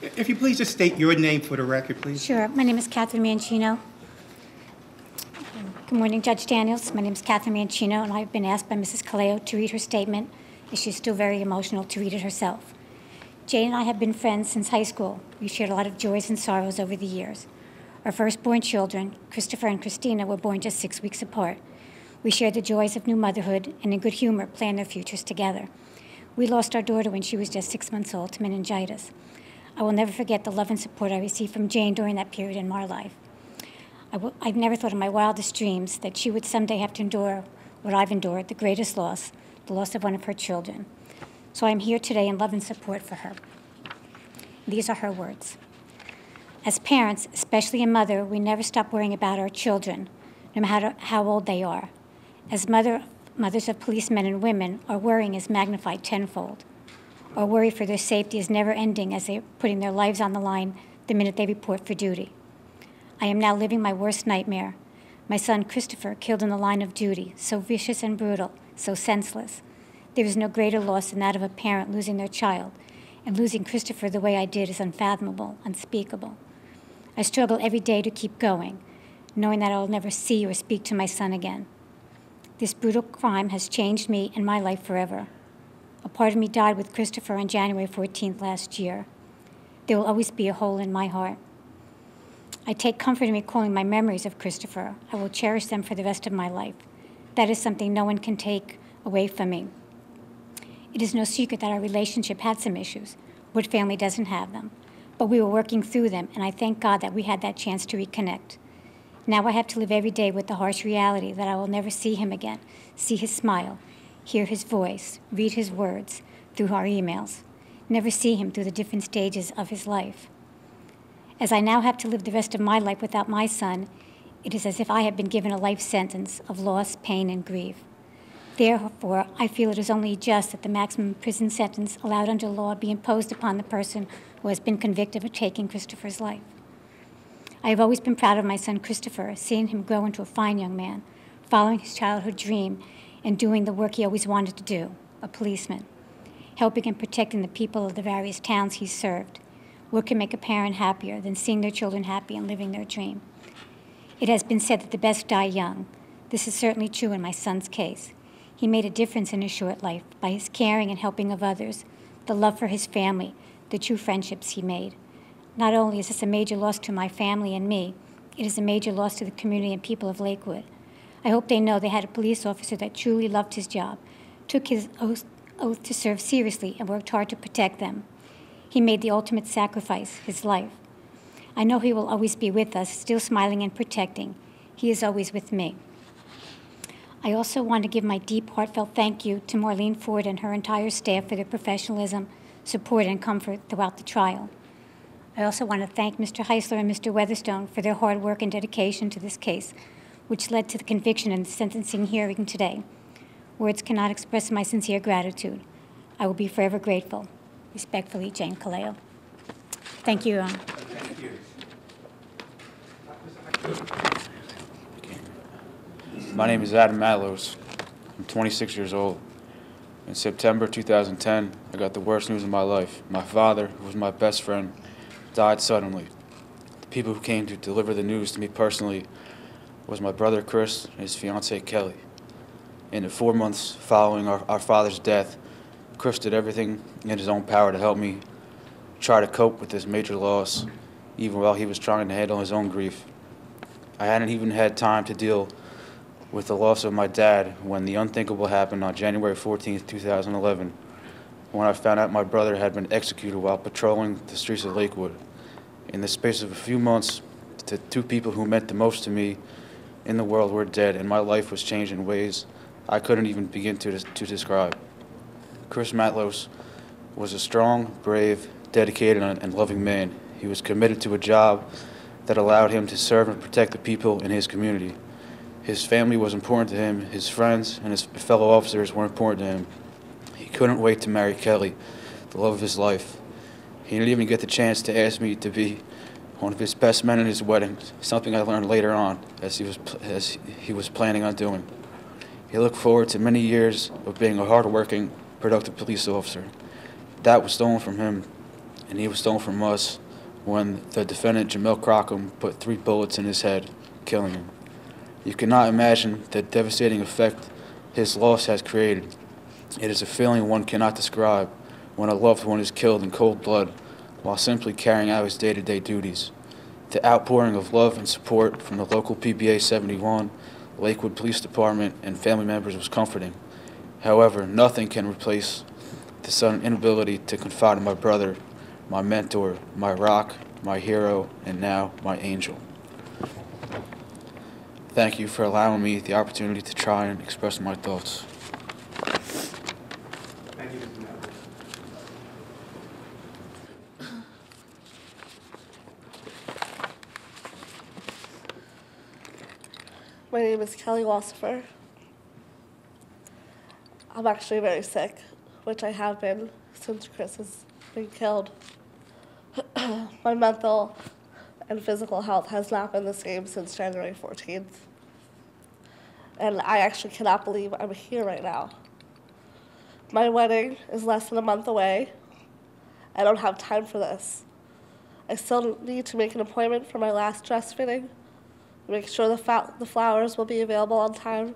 If you please just state your name for the record, please. Sure. My name is Catherine Mancino. Good morning, Judge Daniels. My name is Catherine Mancino, and I've been asked by Mrs. Costello to read her statement, and she's still very emotional to read it herself. Jane and I have been friends since high school. We've shared a lot of joys and sorrows over the years. Our firstborn children, Christopher and Christina, were born just 6 weeks apart. We shared the joys of new motherhood and in good humor planned their futures together. We lost our daughter when she was just 6 months old to meningitis. I will never forget the love and support I received from Jane during that period in our life. I've never thought in my wildest dreams that she would someday have to endure what I've endured, the greatest loss, the loss of one of her children. So I'm here today in love and support for her. These are her words. As parents, especially a mother, we never stop worrying about our children, no matter how old they are. As mothers of policemen and women, our worrying is magnified tenfold. Our worry for their safety is never ending as they're putting their lives on the line the minute they report for duty. I am now living my worst nightmare. My son Christopher killed in the line of duty, so vicious and brutal, so senseless. There is no greater loss than that of a parent losing their child, and losing Christopher the way I did is unfathomable, unspeakable. I struggle every day to keep going, knowing that I will never see or speak to my son again. This brutal crime has changed me and my life forever. A part of me died with Christopher on January 14th last year. There will always be a hole in my heart. I take comfort in recalling my memories of Christopher. I will cherish them for the rest of my life. That is something no one can take away from me. It is no secret that our relationship had some issues. What family doesn't have them? But we were working through them, and I thank God that we had that chance to reconnect. Now I have to live every day with the harsh reality that I will never see him again, see his smile, hear his voice, read his words through our emails, never see him through the different stages of his life. As I now have to live the rest of my life without my son, it is as if I had been given a life sentence of loss, pain, and grief. Therefore, I feel it is only just that the maximum prison sentence allowed under law be imposed upon the person who has been convicted of taking Christopher's life. I have always been proud of my son Christopher, seeing him grow into a fine young man, following his childhood dream and doing the work he always wanted to do, a policeman, helping and protecting the people of the various towns he served. What can make a parent happier than seeing their children happy and living their dream? It has been said that the best die young. This is certainly true in my son's case. He made a difference in his short life by his caring and helping of others, the love for his family, the true friendships he made. Not only is this a major loss to my family and me, it is a major loss to the community and people of Lakewood. I hope they know they had a police officer that truly loved his job, took his oath to serve seriously, and worked hard to protect them. He made the ultimate sacrifice, his life. I know he will always be with us, still smiling and protecting. He is always with me. I also want to give my deep, heartfelt thank you to Marlene Ford and her entire staff for their professionalism, support, and comfort throughout the trial. I also want to thank Mr. Heisler and Mr. Weatherstone for their hard work and dedication to this case, which led to the conviction and the sentencing hearing today. Words cannot express my sincere gratitude. I will be forever grateful. Respectfully, Jane Costello. Thank you, Your Honor. Thank you. My name is Adam Matlos. I'm 26 years old. In September 2010, I got the worst news of my life. My father, who was my best friend, died suddenly. The people who came to deliver the news to me personally was my brother Chris and his fiancée Kelly. In the 4 months following our father's death, Chris did everything in his own power to help me try to cope with this major loss, even while he was trying to handle his own grief. I hadn't even had time to deal with the loss of my dad when the unthinkable happened on January 14th, 2011, when I found out my brother had been executed while patrolling the streets of Lakewood. In the space of a few months, the two people who meant the most to me in the world were dead, and my life was changed in ways I couldn't even begin to describe. Chris Matlos was a strong, brave, dedicated, and loving man. He was committed to a job that allowed him to serve and protect the people in his community. His family was important to him, his friends and his fellow officers were important to him. He couldn't wait to marry Kelly, the love of his life. He didn't even get the chance to ask me to be one of his best men in his wedding, something I learned later on as he was planning on doing. He looked forward to many years of being a hard-working, productive police officer. That was stolen from him and he was stolen from us when the defendant, Jamil Crockam, put 3 bullets in his head, killing him. You cannot imagine the devastating effect his loss has created. It is a feeling one cannot describe when a loved one is killed in cold blood while simply carrying out his day-to-day duties. The outpouring of love and support from the local PBA 71, Lakewood Police Department, and family members was comforting. However, nothing can replace the sudden inability to confide in my brother, my mentor, my rock, my hero, and now my angel. Thank you for allowing me the opportunity to try and express my thoughts. Thank you, Mr. Mallows. My name is Kelly Walsifer. I'm actually very sick, which I have been since Chris has been killed. My mental and physical health has not been the same since January 14th. And I actually cannot believe I'm here right now. My wedding is less than a month away. I don't have time for this. I still need to make an appointment for my last dress fitting, make sure the flowers will be available on time.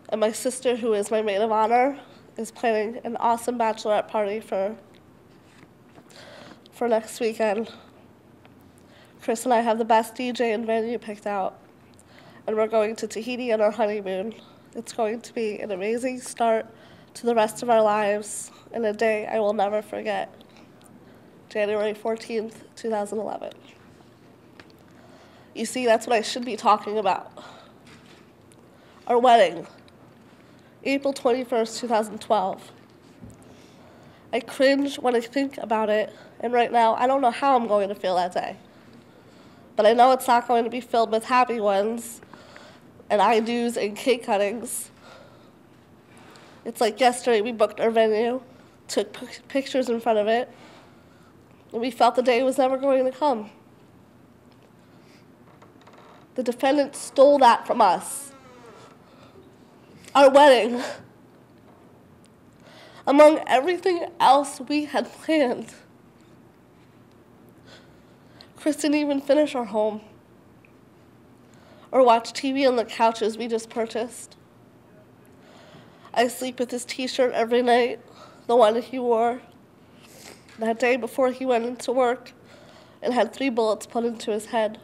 And my sister, who is my maid of honor, is planning an awesome bachelorette party for next weekend. Chris and I have the best DJ and venue picked out, and we're going to Tahiti on our honeymoon. It's going to be an amazing start to the rest of our lives and a day I will never forget. January 14th, 2011. You see, that's what I should be talking about. Our wedding, April 21st, 2012. I cringe when I think about it, and right now I don't know how I'm going to feel that day. But I know it's not going to be filled with happy ones and I-do's and cake cuttings. It's like yesterday we booked our venue, took pictures in front of it, and we felt the day was never going to come. The defendant stole that from us. Our wedding. Among everything else we had planned. Chris didn't even finish our home or watch TV on the couches we just purchased. I sleep with his t-shirt every night, the one he wore that day before he went into work and had 3 bullets put into his head.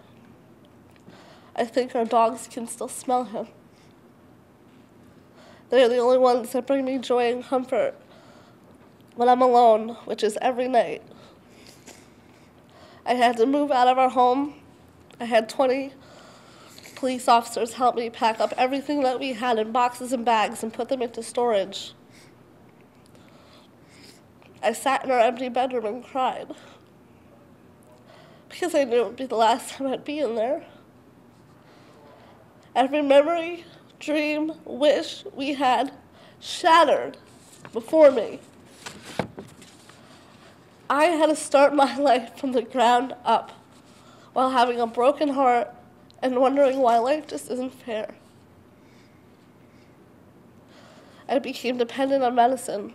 I think our dogs can still smell him. They're the only ones that bring me joy and comfort when I'm alone, which is every night. I had to move out of our home. I had 20 police officers help me pack up everything that we had in boxes and bags and put them into storage. I sat in our empty bedroom and cried because I knew it would be the last time I'd be in there. Every memory, dream, wish we had shattered before me. I had to start my life from the ground up while having a broken heart and wondering why life just isn't fair. I became dependent on medicine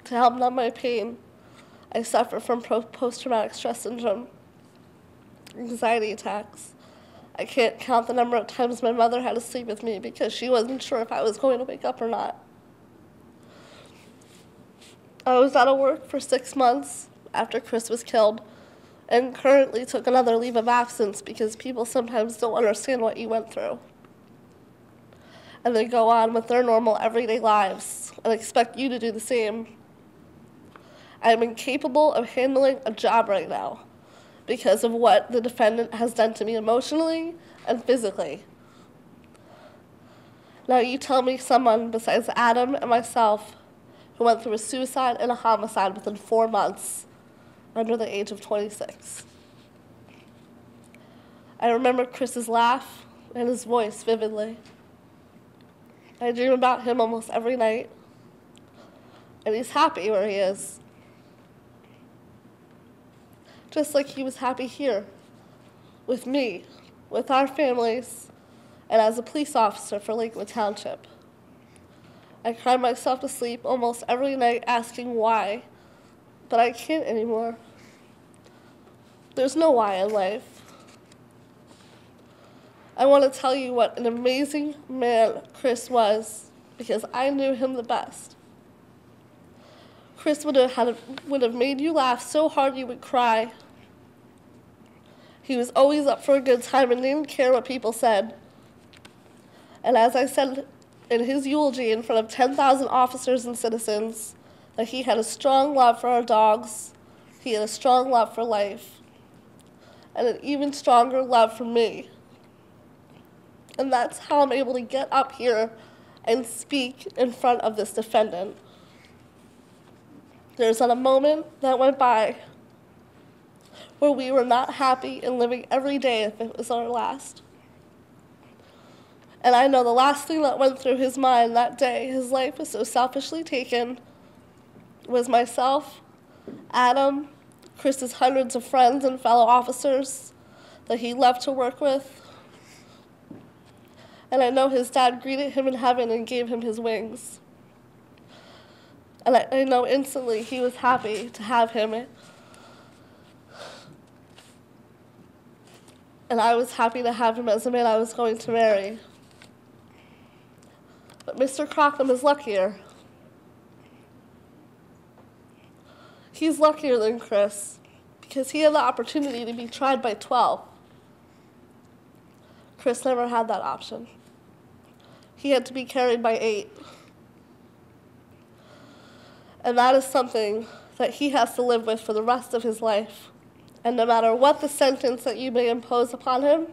to help numb my pain. I suffer from post-traumatic stress syndrome, anxiety attacks. I can't count the number of times my mother had to sleep with me because she wasn't sure if I was going to wake up or not. I was out of work for 6 months after Chris was killed, and currently took another leave of absence because people sometimes don't understand what you went through. And they go on with their normal everyday lives and expect you to do the same. I am incapable of handling a job right now because of what the defendant has done to me emotionally and physically. Now you tell me someone besides Adam and myself who went through a suicide and a homicide within 4 months under the age of 26. I remember Chris's laugh and his voice vividly. I dream about him almost every night, and he's happy where he is. Just like he was happy here, with me, with our families, and as a police officer for Lakewood Township. I cry myself to sleep almost every night asking why, but I can't anymore. There's no why in life. I want to tell you what an amazing man Chris was, because I knew him the best. Chris would have made you laugh so hard you would cry. He was always up for a good time and didn't care what people said. And as I said in his eulogy in front of 10,000 officers and citizens, that he had a strong love for our dogs, he had a strong love for life, and an even stronger love for me. And that's how I'm able to get up here and speak in front of this defendant. There's not a moment that went by where we were not happy and living every day if it was our last. And I know the last thing that went through his mind that day his life was so selfishly taken was myself, Adam, Chris's hundreds of friends and fellow officers that he loved to work with. And I know his dad greeted him in heaven and gave him his wings. And I know instantly he was happy to have him. And I was happy to have him as the man I was going to marry. But Mr. Crockam is luckier. He's luckier than Chris because he had the opportunity to be tried by 12. Chris never had that option. He had to be carried by 8. And that is something that he has to live with for the rest of his life. And no matter what the sentence that you may impose upon him,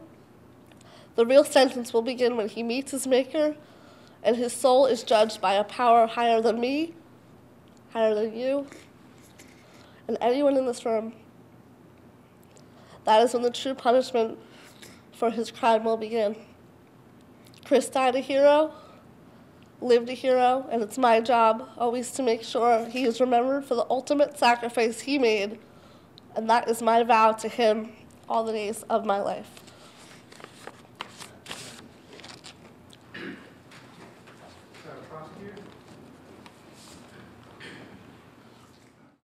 the real sentence will begin when he meets his Maker and his soul is judged by a power higher than me, higher than you, and anyone in this room. That is when the true punishment for his crime will begin. Chris died a hero, lived a hero, and it's my job always to make sure he is remembered for the ultimate sacrifice he made, and that is my vow to him all the days of my life.